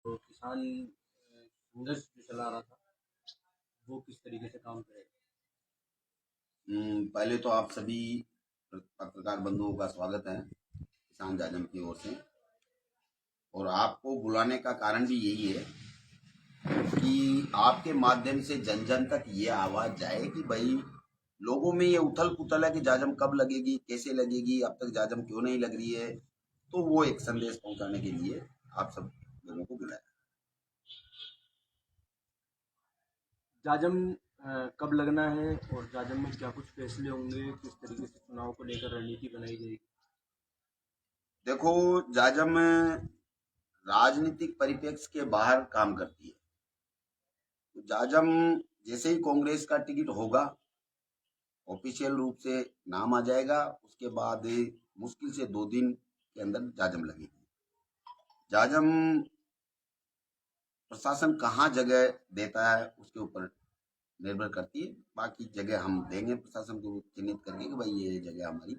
तो किसान संघर्ष जो चला रहा था वो किस तरीके से काम करेगा। पहले तो आप सभी पत्रकार बंधुओं का स्वागत है किसान जाजम की ओर से। और आपको बुलाने का कारण भी यही है कि आपके माध्यम से जन जन तक ये आवाज जाए कि भाई लोगों में ये उथल पुथल है कि जाजम कब लगेगी, कैसे लगेगी, अब तक जाजम क्यों नहीं लग रही है। तो वो एक संदेश पहुंचाने के लिए आप सब लोगों को बुलाया। जाजम कब लगना है और जाजम में क्या कुछ फैसले होंगे, किस तरीके से चुनाव को लेकर रणनीति बनाई जाएगी। देखो, जाजम राजनीतिक परिप्रेक्ष्य के बाहर काम करती है। तो जाजम जैसे ही कांग्रेस का टिकट होगा, ऑफिशियल रूप से नाम आ जाएगा, उसके बाद मुश्किल से 2 दिन के अंदर जाजम लगेगी। जाजम प्रशासन कहाँ जगह देता है उसके ऊपर निर्भर करती है। बाकी जगह हम देंगे प्रशासन को चिन्हित करके कि भाई ये जगह हमारी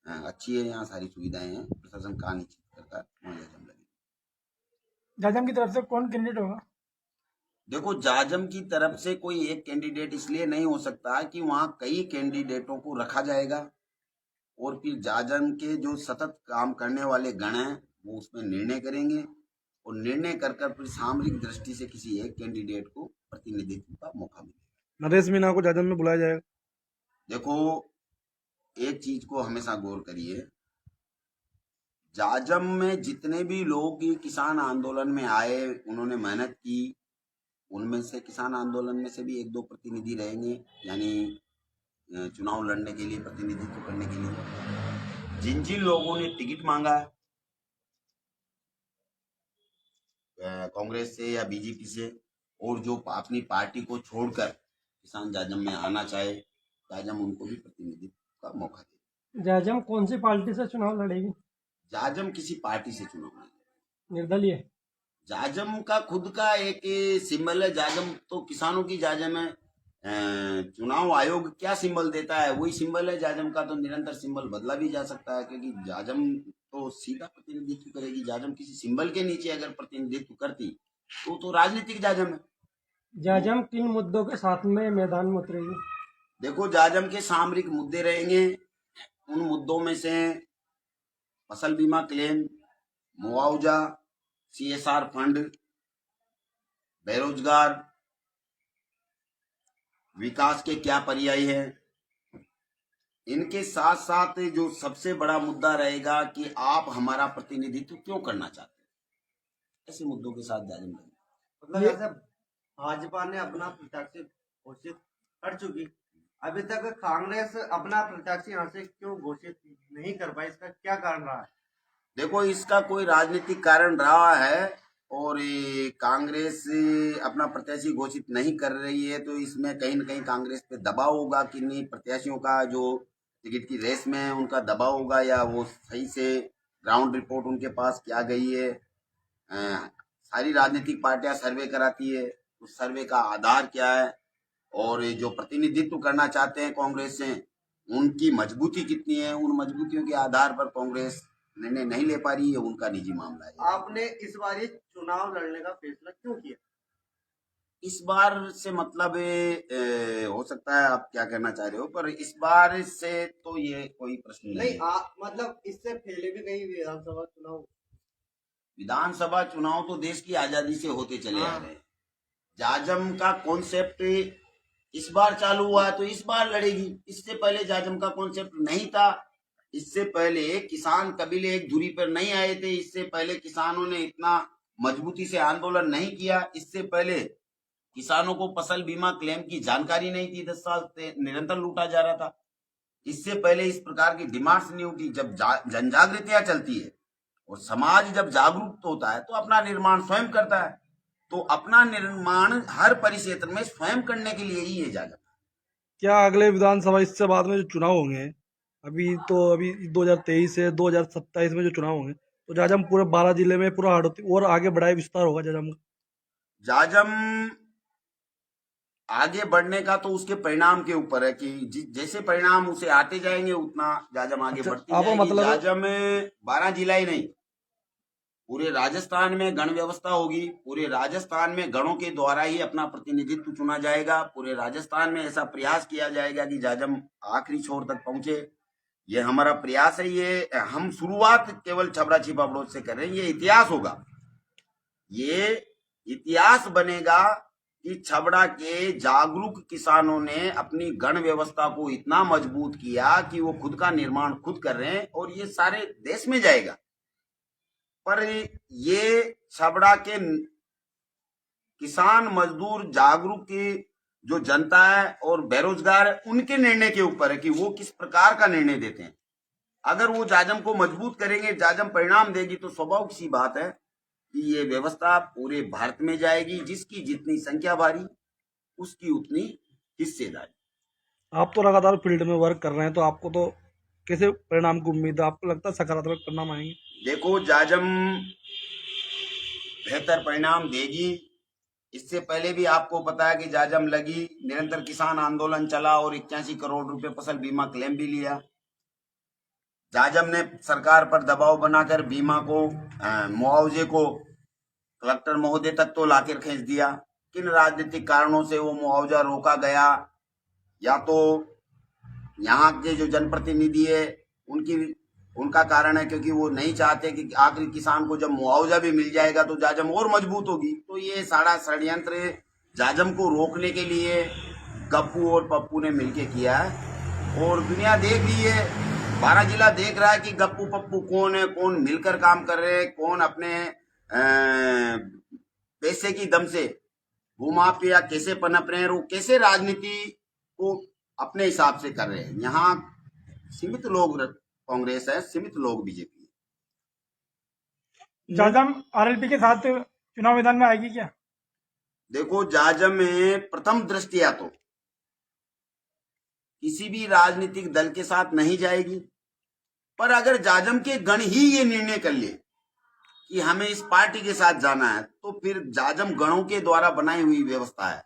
अच्छी है, यहाँ सारी सुविधाएं हैं। प्रशासन कहाँ निश्चित करता है वहाँ जाजम लगेगी। जाजम की तरफ से कौन कैंडिडेट होगा? देखो, जाजम की तरफ से कोई एक कैंडिडेट इसलिए नहीं हो सकता कि वहाँ कई कैंडिडेटों को रखा जाएगा और फिर जाजम के जो सतत काम करने वाले गण हैं वो उसमें निर्णय करेंगे और निर्णय कर फिर सामरिक दृष्टि से किसी एक कैंडिडेट को प्रतिनिधित्व का मौका मिलेगा। नरेश मीना को जाजम में बुलाया जाएगा। देखो, एक चीज को हमेशा गौर करिए, जाजम में जितने भी लोग किसान आंदोलन में आए, उन्होंने मेहनत की, उनमें से किसान आंदोलन में से भी 1-2 प्रतिनिधि रहेंगे, यानी चुनाव लड़ने के लिए, प्रतिनिधित्व करने के लिए। जिन जिन लोगों ने टिकट मांगा है कांग्रेस से या बीजेपी से, और जो अपनी पार्टी को छोड़कर किसान जाजम में आना चाहे, जाजम उनको भी प्रतिनिधित्व का मौका दे। जाजम कौन सी पार्टी से चुनाव लड़ेगी? जाजम किसी पार्टी से चुनाव नहीं लड़ेगी। निर्दलीय। जाजम का खुद का एक सिंबल है। जाजम तो किसानों की जाजम है। चुनाव आयोग क्या सिंबल देता है वही सिंबल है जाजम का। तो निरंतर सिंबल बदला भी जा सकता है, क्योंकि जाजम तो सीधा प्रतिनिधित्व करेगी। जाजम किसी सिंबल के नीचे अगर प्रतिनिधित्व करती तो राजनीतिक जाजम है। जाजम किन मुद्दों के साथ में मैदान में उतरेगी? देखो, जाजम के सामरिक मुद्दे रहेंगे। उन मुद्दों में से फसल बीमा क्लेम, मुआवजा, CSR फंड, बेरोजगार, विकास के क्या पर्याय है। इनके साथ साथ जो सबसे बड़ा मुद्दा रहेगा कि आप हमारा प्रतिनिधित्व क्यों करना चाहते हैं, ऐसे मुद्दों के साथ जाजम लगेगा। मतलब जैसे भाजपा ने अपना प्रत्याशी घोषित कर चुकी, अभी तक कांग्रेस अपना प्रत्याशी यहाँ से क्यों घोषित नहीं कर पाई, इसका क्या कारण रहा है? देखो, इसका कोई राजनीतिक कारण रहा है और कांग्रेस अपना प्रत्याशी घोषित नहीं कर रही है, तो इसमें कहीं न कहीं कांग्रेस पे दबाव होगा कि नहीं, प्रत्याशियों का जो टिकट की रेस में है उनका दबाव होगा, या वो सही से ग्राउंड रिपोर्ट उनके पास क्या गई है। सारी राजनीतिक पार्टियां सर्वे कराती है, उस सर्वे का आधार क्या है, और जो प्रतिनिधित्व करना चाहते हैं कांग्रेस से उनकी मजबूती कितनी है, उन मजबूतियों के आधार पर कांग्रेस निर्णय नहीं ले पा रही है, उनका निजी मामला है। आपने इस बार चुनाव लड़ने का फैसला क्यों किया? इस बार से मतलब हो सकता है आप क्या कहना चाह रहे हो, पर इस बार से तो ये कोई प्रश्न नहीं है। मतलब इससे पहले भी कई विधानसभा चुनाव तो देश की आजादी से होते चले आ रहे हैं। जाजम का कॉन्सेप्ट इस बार चालू हुआ तो इस बार लड़ेगी। इससे पहले जाजम का कॉन्सेप्ट नहीं था। इससे पहले किसान कबीले एक धुरी पर नहीं आए थे। इससे पहले किसानों ने इतना मजबूती से आंदोलन नहीं किया। इससे पहले किसानों को फसल बीमा क्लेम की जानकारी नहीं थी। 10 साल से निरंतर लूटा जा रहा था। इससे पहले इस प्रकार की डिमांड्स नहीं उठी। जब जनजागृतियां चलती है और समाज जब जागरूक होता है तो अपना निर्माण स्वयं करता है। तो अपना निर्माण हर परिक्षेत्र में स्वयं करने के लिए ही ये जाजम। क्या अगले विधानसभा इससे बाद में जो चुनाव होंगे, अभी 2023 से 2027 में जो चुनाव होंगे, तो जाजम पूरे 12 जिले में पूरा और आगे बढ़ाए विस्तार होगा जाजम का। जाजम आगे बढ़ने का तो उसके परिणाम के ऊपर है कि जैसे परिणाम उसे आते जाएंगे उतना जाजम आगे बढ़ती जाएगी। मतलब जाजम 12 जिला ही नहीं, पूरे राजस्थान में गण व्यवस्था होगी, पूरे राजस्थान में गणों के द्वारा ही अपना प्रतिनिधित्व चुना जाएगा, पूरे राजस्थान में ऐसा प्रयास किया जाएगा कि जाजम आखिरी छोर तक पहुंचे। ये हमारा प्रयास है। ये हम शुरुआत केवल छबरा छिपा बड़ौद से कर रहे हैं। ये इतिहास होगा, ये इतिहास बनेगा कि छबड़ा के जागरूक किसानों ने अपनी गण व्यवस्था को इतना मजबूत किया कि वो खुद का निर्माण खुद कर रहे हैं और ये सारे देश में जाएगा। पर ये छबड़ा के किसान मजदूर जागरूक की जो जनता है और बेरोजगार है, उनके निर्णय के ऊपर है कि वो किस प्रकार का निर्णय देते हैं। अगर वो जाजम को मजबूत करेंगे, जाजम परिणाम देगी, तो स्वाभाविक सी बात है कि ये व्यवस्था पूरे भारत में जाएगी। जिसकी जितनी संख्या भारी, उसकी उतनी हिस्सेदारी। आप तो लगातार फील्ड में वर्क कर रहे हैं, तो आपको तो कैसे परिणाम की उम्मीद है? आपको लगता है सकारात्मक परिणाम आएंगे? देखो, जाजम बेहतर परिणाम देगी। इससे पहले भी आपको पता है कि जाजम लगी, निरंतर किसान आंदोलन चला और 81 करोड़ रुपए फसल बीमा क्लेम भी लिया। जाजम ने सरकार पर दबाव बनाकर बीमा को मुआवजे को कलेक्टर महोदय तक तो लाकर खींच दिया। किन राजनीतिक कारणों से वो मुआवजा रोका गया? या तो यहाँ के जो जनप्रतिनिधि है उनका कारण है, क्योंकि वो नहीं चाहते कि आखिरी किसान को जब मुआवजा भी मिल जाएगा तो जाजम और मजबूत होगी। तो ये सारा षड्यंत्र जाजम को रोकने के लिए गप्पू और पप्पू ने मिलके किया है और दुनिया देख रही है, 12 जिला देख रहा है कि गप्पू पप्पू कौन है, कौन मिलकर काम कर रहे हैं, कौन अपने पैसे की दम से भूमाफिया कैसे पनप रहे हैं, वो कैसे राजनीति को अपने हिसाब से कर रहे हैं। यहाँ सीमित लोग कांग्रेस है, सीमित लोग बीजेपी है। जाजम आरएलपी के साथ चुनाव मैदान में आएगी क्या? देखो, जाजम में प्रथम दृष्टिया तो किसी भी राजनीतिक दल के साथ नहीं जाएगी, पर अगर जाजम के गण ही ये निर्णय कर ले कि हमें इस पार्टी के साथ जाना है, तो फिर जाजम गणों के द्वारा बनाई हुई व्यवस्था है,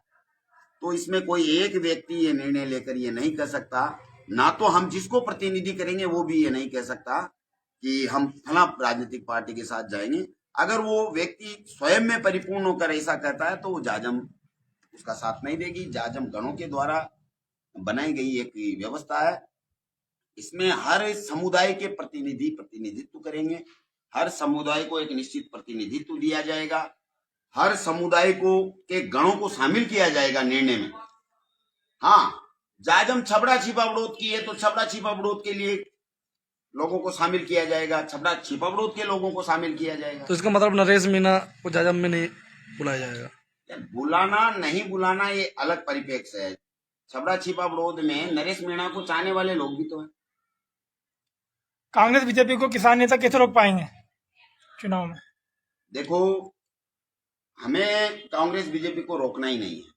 तो इसमें कोई एक व्यक्ति ये निर्णय लेकर ये नहीं कर सकता। ना तो हम जिसको प्रतिनिधि करेंगे वो भी ये नहीं कह सकता कि हम फला राजनीतिक पार्टी के साथ जाएंगे। अगर वो व्यक्ति स्वयं में परिपूर्ण होकर ऐसा कहता है तो वो जाजम उसका साथ नहीं देगी। जाजम गणों के द्वारा बनाई गई एक व्यवस्था है। इसमें हर समुदाय के प्रतिनिधित्व करेंगे, हर समुदाय को एक निश्चित प्रतिनिधित्व दिया जाएगा, हर समुदाय को के गणों को शामिल किया जाएगा निर्णय में। हाँ, जाजम छबड़ा छिपा बड़ौद की है तो छबड़ा छिपा बड़ौद के लिए लोगों को शामिल किया जाएगा, छबड़ा छिपा बड़ौद के लोगों को शामिल किया जाएगा। तो इसका मतलब नरेश मीणा को जाजम में नहीं बुलाया जाएगा? बुलाना नहीं बुलाना ये अलग परिप्रेक्ष्य है। छबड़ा छिपा बड़ौद में नरेश मीणा को चाहने वाले लोग भी तो हैं। कांग्रेस बीजेपी को किसान नेता कैसे रोक पाएंगे चुनाव में? देखो, हमें कांग्रेस बीजेपी को रोकना ही नहीं है।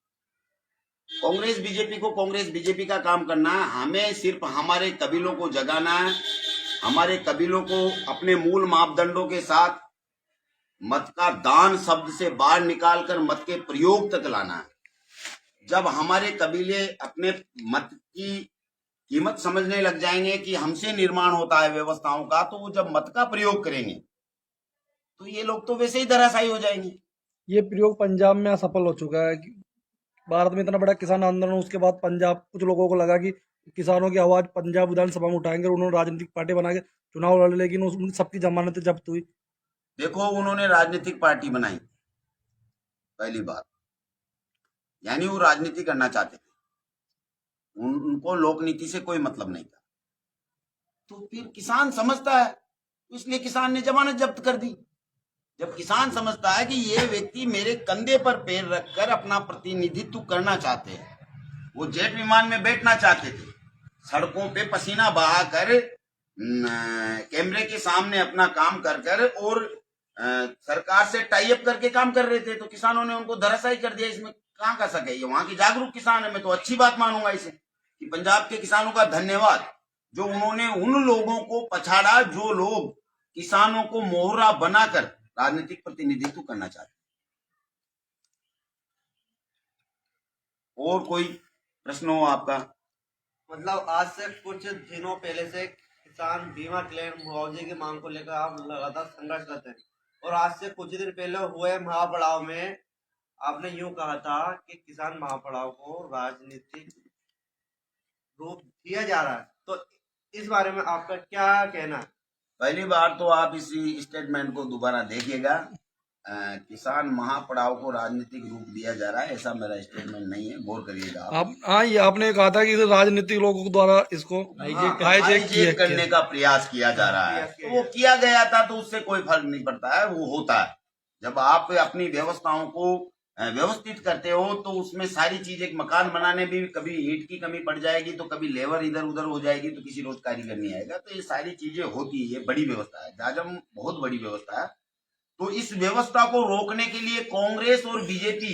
कांग्रेस बीजेपी का काम करना है। हमें सिर्फ हमारे कबीलों को जगाना है, हमारे कबीलों को अपने मूल मापदंडों के साथ मत का दान शब्द से बाहर निकालकर मत के प्रयोग तक लाना है। जब हमारे कबीले अपने मत की कीमत समझने लग जाएंगे कि हमसे निर्माण होता है व्यवस्थाओं का, तो वो जब मत का प्रयोग करेंगे तो ये लोग तो वैसे ही धराशायी हो जाएंगे। ये प्रयोग पंजाब में असफल हो चुका है। भारत में इतना बड़ा किसान आंदोलन, उसके बाद पंजाब कुछ लोगों को लगा कि किसानों की आवाज पंजाब विधानसभा में उठाएंगे, उन्होंने राजनीतिक पार्टी बना के चुनाव लड़े, लेकिन उन सबकी जमानत जब्त हुई। देखो, उन्होंने राजनीतिक पार्टी बनाई, पहली बात, यानी वो राजनीति करना चाहते थे, उनको लोक नीति से कोई मतलब नहीं था। तो फिर किसान समझता है, तो इसलिए किसान ने जमानत जब्त कर दी। जब किसान समझता है कि ये व्यक्ति मेरे कंधे पर पैर रखकर अपना प्रतिनिधित्व करना चाहते हैं, वो जेट विमान में बैठना चाहते थे, सड़कों पे पसीना बहाकर कैमरे के सामने अपना काम कर और सरकार से टाई अप करके काम कर रहे थे, तो किसानों ने उनको धराशायी कर दिया। इसमें कहाँ का सके, ये वहां की जागरूक किसान है। मैं तो अच्छी बात मानूंगा इसे कि पंजाब के किसानों का धन्यवाद, जो उन्होंने उन लोगों को पछाड़ा जो लोग किसानों को मोहरा बनाकर राजनीतिक प्रतिनिधित्व करना चाहते। और कोई प्रश्न हो आपका? मतलब आज से कुछ दिनों पहले से किसान बीमा क्लेम मुआवजे की मांग को लेकर आप लगातार संघर्ष करते हैं, और आज से कुछ दिन पहले हुए महापड़ाव में आपने यूं कहा था कि किसान महापड़ाव को राजनीतिक रूप दिया जा रहा है, तो इस बारे में आपका क्या कहना है? पहली बार तो आप इसी स्टेटमेंट को दोबारा देखिएगा। किसान महापड़ाव को राजनीतिक रूप दिया जा रहा है, ऐसा मेरा स्टेटमेंट नहीं है, गौर करिएगा आप। आप हाँ, ये आपने कहा था कि इसे राजनीतिक लोगों द्वारा इसको हाईजैक हाईजैक करने का प्रयास किया जा रहा है। तो वो किया गया था तो उससे कोई फर्क नहीं पड़ता है, वो होता है। जब आप अपनी व्यवस्थाओं को व्यवस्थित करते हो तो उसमें सारी चीज, एक मकान बनाने में भी कभी ईंट की कमी पड़ जाएगी तो कभी लेबर इधर उधर हो जाएगी तो किसी रोज कारीगर नहीं आएगा, तो ये सारी चीजें होती है। ये बड़ी व्यवस्था है, जाजम बहुत बड़ी व्यवस्था है। तो इस व्यवस्था को रोकने के लिए कांग्रेस और बीजेपी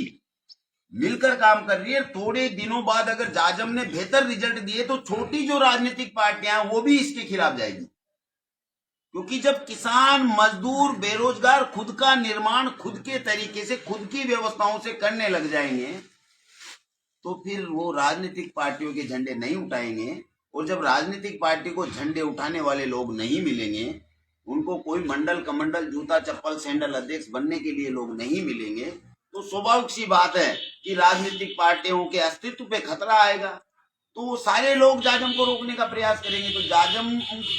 मिलकर काम कर रही है। थोड़े दिनों बाद अगर जाजम ने बेहतर रिजल्ट दिए तो छोटी जो राजनीतिक पार्टियां वो भी इसके खिलाफ जाएगी, क्योंकि जब किसान, मजदूर, बेरोजगार खुद का निर्माण खुद के तरीके से, खुद की व्यवस्थाओं से करने लग जाएंगे तो फिर वो राजनीतिक पार्टियों के झंडे नहीं उठाएंगे। और जब राजनीतिक पार्टी को झंडे उठाने वाले लोग नहीं मिलेंगे, उनको कोई मंडल कमंडल, जूता चप्पल सैंडल अध्यक्ष बनने के लिए लोग नहीं मिलेंगे, तो स्वाभाविक सी बात है कि राजनीतिक पार्टियों के अस्तित्व पे खतरा आएगा। तो वो सारे लोग जाजम को रोकने का प्रयास करेंगे। तो जाजम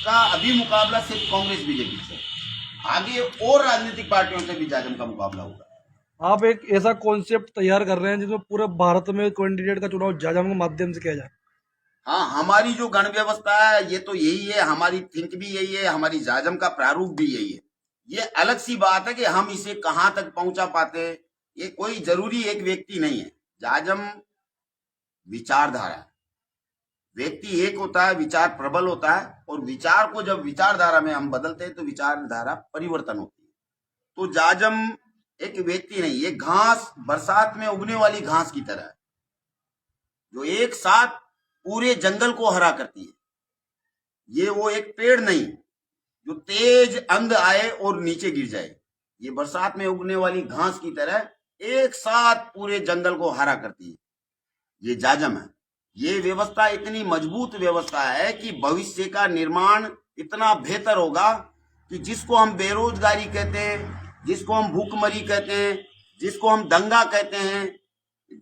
का अभी मुकाबला सिर्फ कांग्रेस बीजेपी से, आगे और राजनीतिक पार्टियों से भी जाजम का मुकाबला होगा। आप एक ऐसा कॉन्सेप्ट तैयार कर रहे हैं जिसमें पूरे भारत में कैंडिडेट का चुनाव जाजम के माध्यम से किया जाए। हाँ, हमारी जो गण व्यवस्था है ये तो यही है, हमारी थिंक भी यही है, हमारी जाजम का प्रारूप भी यही है। ये अलग सी बात है कि हम इसे कहां तक पहुंचा पाते, ये कोई जरूरी एक व्यक्ति नहीं है। जाजम विचारधारा है, व्यक्ति एक होता है, विचार प्रबल होता है, और विचार को जब विचारधारा में हम बदलते हैं तो विचारधारा परिवर्तन होती है। तो जाजम एक व्यक्ति नहीं, ये घास बरसात में उगने वाली घास की तरह है, जो एक साथ पूरे जंगल को हरा करती है। ये वो एक पेड़ नहीं जो तेज अंध आए और नीचे गिर जाए, ये बरसात में उगने वाली घास की तरह एक साथ पूरे जंगल को हरा करती है। ये जाजम है। ये व्यवस्था इतनी मजबूत व्यवस्था है कि भविष्य का निर्माण इतना बेहतर होगा कि जिसको हम बेरोजगारी कहते हैं, जिसको हम भूखमरी कहते हैं, जिसको हम दंगा कहते हैं,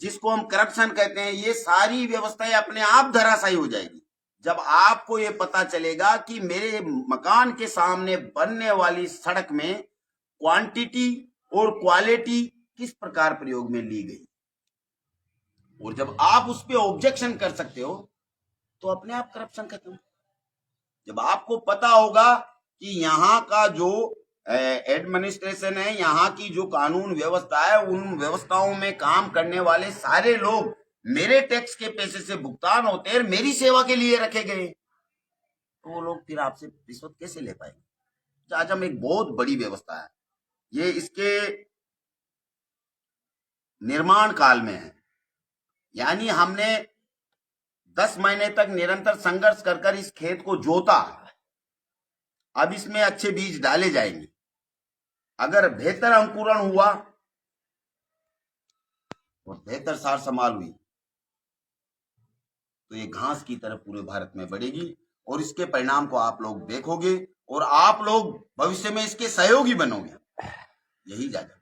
जिसको हम करप्शन कहते हैं, ये सारी व्यवस्थाएं अपने आप धराशायी हो जाएगी जब आपको ये पता चलेगा कि मेरे मकान के सामने बनने वाली सड़क में क्वांटिटी और क्वालिटी किस प्रकार प्रयोग में ली गई। और जब आप उस पर ऑब्जेक्शन कर सकते हो तो अपने आप करप्शन खत्म। जब आपको पता होगा कि यहाँ का जो एडमिनिस्ट्रेशन है, यहाँ की जो कानून व्यवस्था है, उन व्यवस्थाओं में काम करने वाले सारे लोग मेरे टैक्स के पैसे से भुगतान होते हैं, मेरी सेवा के लिए रखे गए, तो वो लोग फिर आपसे रिश्वत कैसे ले पाएंगे। जाजम एक बहुत बड़ी व्यवस्था है, ये इसके निर्माण काल में है। यानी हमने 10 महीने तक निरंतर संघर्ष कर इस खेत को जोता, अब इसमें अच्छे बीज डाले जाएंगे। अगर बेहतर अंकुरण हुआ और बेहतर सार संभाल हुई तो ये घास की तरह पूरे भारत में बढ़ेगी, और इसके परिणाम को आप लोग देखोगे और आप लोग भविष्य में इसके सहयोगी बनोगे। यही जाजम।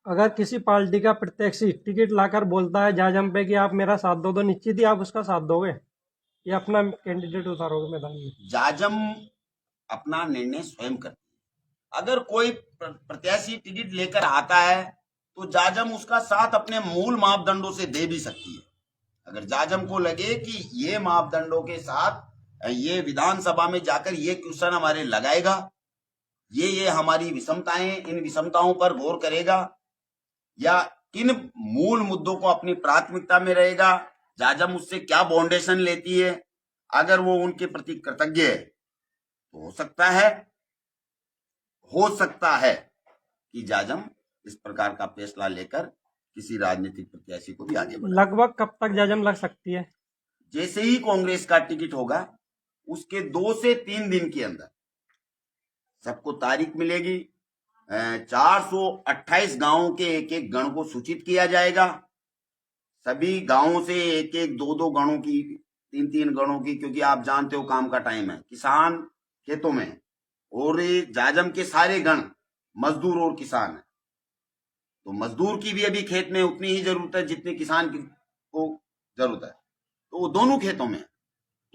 अगर किसी पार्टी का प्रत्याशी टिकट लाकर बोलता है जाजम पे कि आप मेरा साथ दो, तो निश्चित ही आप उसका साथ दोगे या अपना कैंडिडेट उतारोगे मैदान में? जाजम अपना निर्णय स्वयं करती है। अगर कोई प्रत्याशी टिकट लेकर आता है तो जाजम उसका साथ अपने मूल मापदंडों से दे भी सकती है। अगर जाजम को लगे कि ये मापदंडों के साथ ये विधानसभा में जाकर ये क्वेश्चन हमारे लगाएगा, ये हमारी विषमताएं, इन विषमताओं पर गौर करेगा, या किन मूल मुद्दों को अपनी प्राथमिकता में रहेगा, जाजम उससे क्या बाउंडेशन लेती है, अगर वो उनके प्रति कृतज्ञ है तो हो सकता है कि जाजम इस प्रकार का फैसला लेकर किसी राजनीतिक प्रत्याशी को भी आगे बढ़ाए। लगभग कब तक जाजम लग सकती है? जैसे ही कांग्रेस का टिकट होगा उसके 2 से 3 दिन के अंदर सबको तारीख मिलेगी। 428 गांवों के एक एक गण को सूचित किया जाएगा। सभी गांवों से एक एक 2-2 गणों की, 3-3 गणों की, क्योंकि आप जानते हो काम का टाइम है, किसान खेतों में, और जाजम के सारे गण मजदूर और किसान है। तो मजदूर की भी अभी खेत में उतनी ही जरूरत है जितनी किसान को जरूरत है, तो वो दोनों खेतों में है।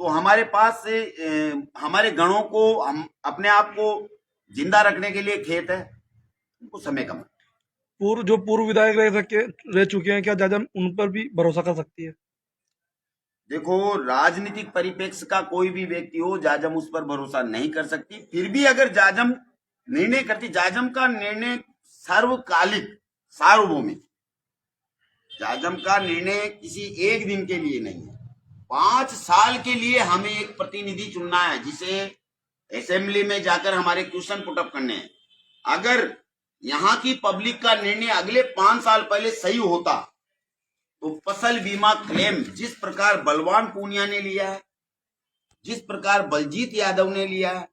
तो हमारे पास हमारे गणों को, हम अपने आप को जिंदा रखने के लिए खेत है, उनको समय कम है। जो पूर्व विधायक रह चुके हैं, क्या जाजम उन पर भी भरोसा कर सकती है? देखो, राजनीतिक परिप्रेक्ष्य का कोई भी व्यक्ति हो, जाजम उस पर भरोसा नहीं कर सकती। फिर भी अगर जाजम निर्णय करती, जाजम का निर्णय सर्वकालिक सार्वभौमिक, जाजम का निर्णय किसी एक दिन के लिए नहीं है। 5 साल के लिए हमें एक प्रतिनिधि चुनना है, जिसे असेंबली में जाकर हमारे क्वेश्चन पुटअप करने हैं। अगर यहाँ की पब्लिक का निर्णय अगले 5 साल पहले सही होता, तो फसल बीमा क्लेम जिस प्रकार बलवान पूनिया ने लिया है, जिस प्रकार बलजीत यादव ने लिया है,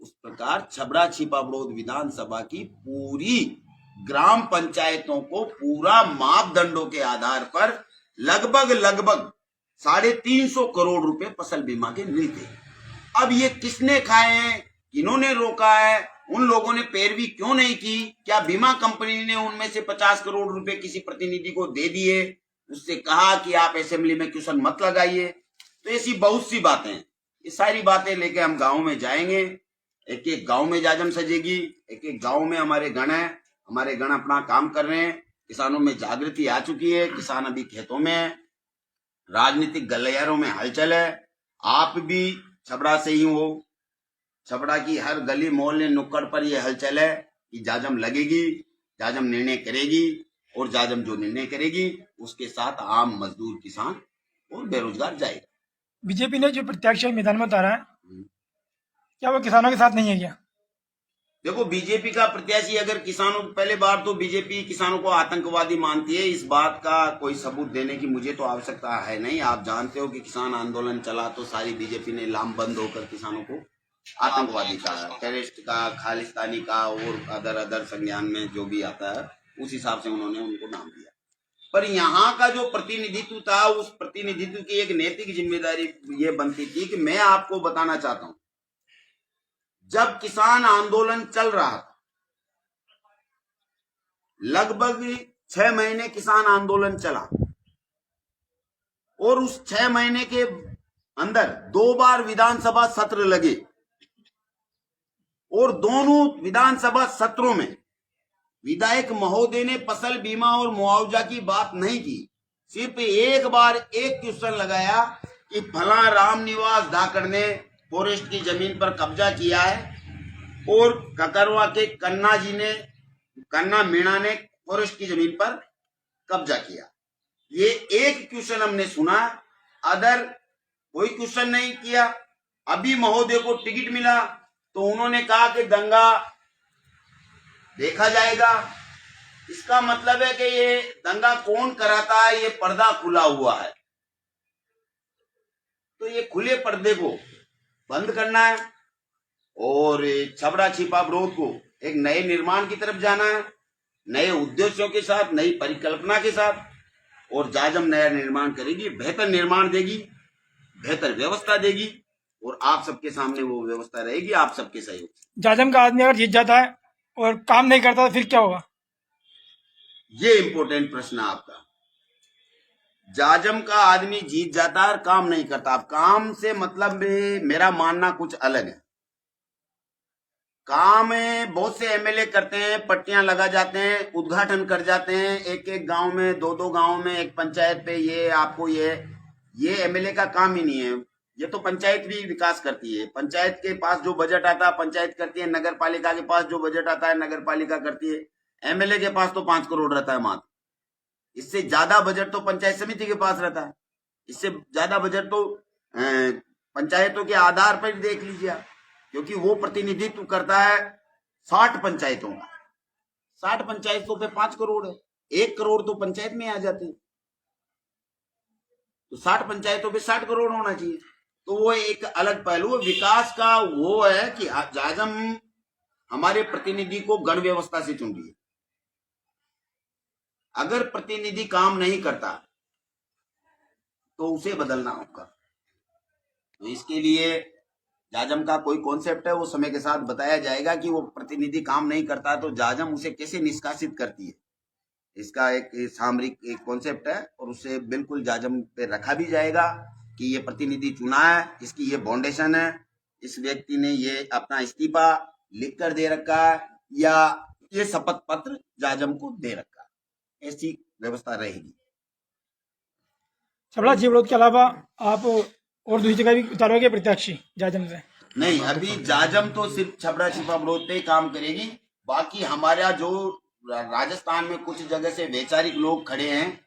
उस प्रकार छबड़ा छिपाबड़ोद विधानसभा की पूरी ग्राम पंचायतों को पूरा मापदंडों के आधार पर लगभग 350 करोड़ रुपए फसल बीमा के मिलते हैं। अब ये किसने खाए हैं, किन्होंने रोका है, उन लोगों ने पैरवी क्यों नहीं की? क्या बीमा कंपनी ने उनमें से 50 करोड़ रुपए किसी प्रतिनिधि को दे दिए, उससे कहा कि आप असेंबली में क्वेश्चन मत लगाइए? तो ऐसी बहुत सी बातें हैं। ये सारी बातें लेके हम गांव में जाएंगे, एक एक गांव में जाजम सजेगी, एक एक गांव में हमारे गण है, हमारे गण अपना काम कर रहे हैं, किसानों में जागृति आ चुकी है, किसान अभी खेतों में है, राजनीतिक गलियारों में हलचल है। आप भी छबड़ा से ही हो, छबड़ा की हर गली मोहल्ले नुक्कड़ पर यह हलचल है कि जाजम लगेगी, जाजम निर्णय करेगी, और जाजम जो निर्णय करेगी उसके साथ आम मजदूर, किसान और बेरोजगार जाएगा। बीजेपी ने जो प्रत्याशी मैदान में उतारा है, क्या वो किसानों के साथ नहीं है क्या? देखो, बीजेपी का प्रत्याशी अगर किसानों, पहले बार तो बीजेपी किसानों को आतंकवादी मानती है। इस बात का कोई सबूत देने की मुझे तो आवश्यकता है नहीं। आप जानते हो कि किसान आंदोलन चला तो सारी बीजेपी ने लामबंद होकर किसानों को आतंकवादी का, टेररिस्ट का, खालिस्तानी का और अदर संज्ञान में जो भी आता है उस हिसाब से उन्होंने उनको नाम दिया। पर यहाँ का जो प्रतिनिधित्व था, उस प्रतिनिधित्व की एक नैतिक जिम्मेदारी ये बनती थी कि मैं आपको बताना चाहता हूं, जब किसान आंदोलन चल रहा था, लगभग 6 महीने किसान आंदोलन चला, और उस 6 महीने के अंदर 2 बार विधानसभा सत्र लगे, और दोनों विधानसभा सत्रों में विधायक महोदय ने फसल बीमा और मुआवजा की बात नहीं की। सिर्फ एक बार एक क्वेश्चन लगाया कि फला रामनिवास धाकड़ ने फॉरेस्ट की जमीन पर कब्जा किया है, और ककरवा के कन्ना मीणा ने फॉरेस्ट की जमीन पर कब्जा किया। ये एक क्वेश्चन हमने सुना, अदर कोई क्वेश्चन नहीं किया। अभी महोदय को टिकट मिला तो उन्होंने कहा कि दंगा देखा जाएगा। इसका मतलब है कि ये दंगा कौन कराता है, ये पर्दा खुला हुआ है। तो ये खुले पर्दे को बंद करना है, और छबड़ा छिपाबड़ोद को एक नए निर्माण की तरफ जाना है, नए उद्देश्यों के साथ, नई परिकल्पना के साथ। और जाजम नया निर्माण करेगी, बेहतर निर्माण देगी, बेहतर व्यवस्था देगी, और आप सबके सामने वो व्यवस्था रहेगी, आप सबके सहयोग से। जाजम का आदमी अगर जीत जाता है और काम नहीं करता तो फिर क्या होगा? ये इंपॉर्टेंट प्रश्न है आपका। जाजम का आदमी जीत जाता है और काम नहीं करता। अब काम से मतलब मेरा मानना कुछ अलग है। काम बहुत से एमएलए करते हैं, पट्टियां लगा जाते हैं, उद्घाटन कर जाते हैं, एक एक गांव में, 2-2 गांव में, एक पंचायत पे ये आपको ये एमएलए का काम ही नहीं है। ये तो पंचायत भी विकास करती है। पंचायत के पास जो बजट आता है पंचायत करती है, नगर पालिका के पास जो बजट आता है नगर पालिका करती है, एमएलए के पास तो 5 करोड़ रहता है मात्र। इससे ज्यादा बजट तो पंचायत समिति के पास रहता है, इससे ज्यादा बजट तो पंचायतों के आधार पर देख लीजिए, क्योंकि वो प्रतिनिधित्व करता है 60 पंचायतों का। 60 पंचायतों पे 5 करोड़ है, 1 करोड़ तो पंचायत में आ जाते हैं, तो 60 पंचायतों पे 60 करोड़ होना चाहिए। तो वो एक अलग पहलू विकास का वो है कि जाजम हमारे प्रतिनिधि को गण व्यवस्था से चुन रही है। अगर प्रतिनिधि काम नहीं करता तो उसे बदलना होगा। तो इसके लिए जाजम का कोई कॉन्सेप्ट है वो समय के साथ बताया जाएगा कि वो प्रतिनिधि काम नहीं करता तो जाजम उसे कैसे निष्कासित करती है। इसका एक सामरिक एक कॉन्सेप्ट है और उसे बिल्कुल जाजम पे रखा भी जाएगा कि ये प्रतिनिधि चुना है, इसकी ये फाउंडेशन है, इस व्यक्ति ने ये अपना इस्तीफा लिख कर दे रखा है या ये शपथ पत्र जाजम को दे रखा है, ऐसी व्यवस्था रहेगी। छबड़ा जीवड़ोद के अलावा आप और दूसरी जगह भी उतारोगे प्रत्याशी जाजम से? नहीं, अभी जाजम तो सिर्फ छबड़ा छिपाबरोद पे ही काम करेगी। बाकी हमारा जो राजस्थान में कुछ जगह से वैचारिक लोग खड़े हैं,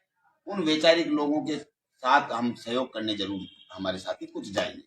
उन वैचारिक लोगों के साथ हम सहयोग करने जरूर हमारे साथी कुछ जाएंगे।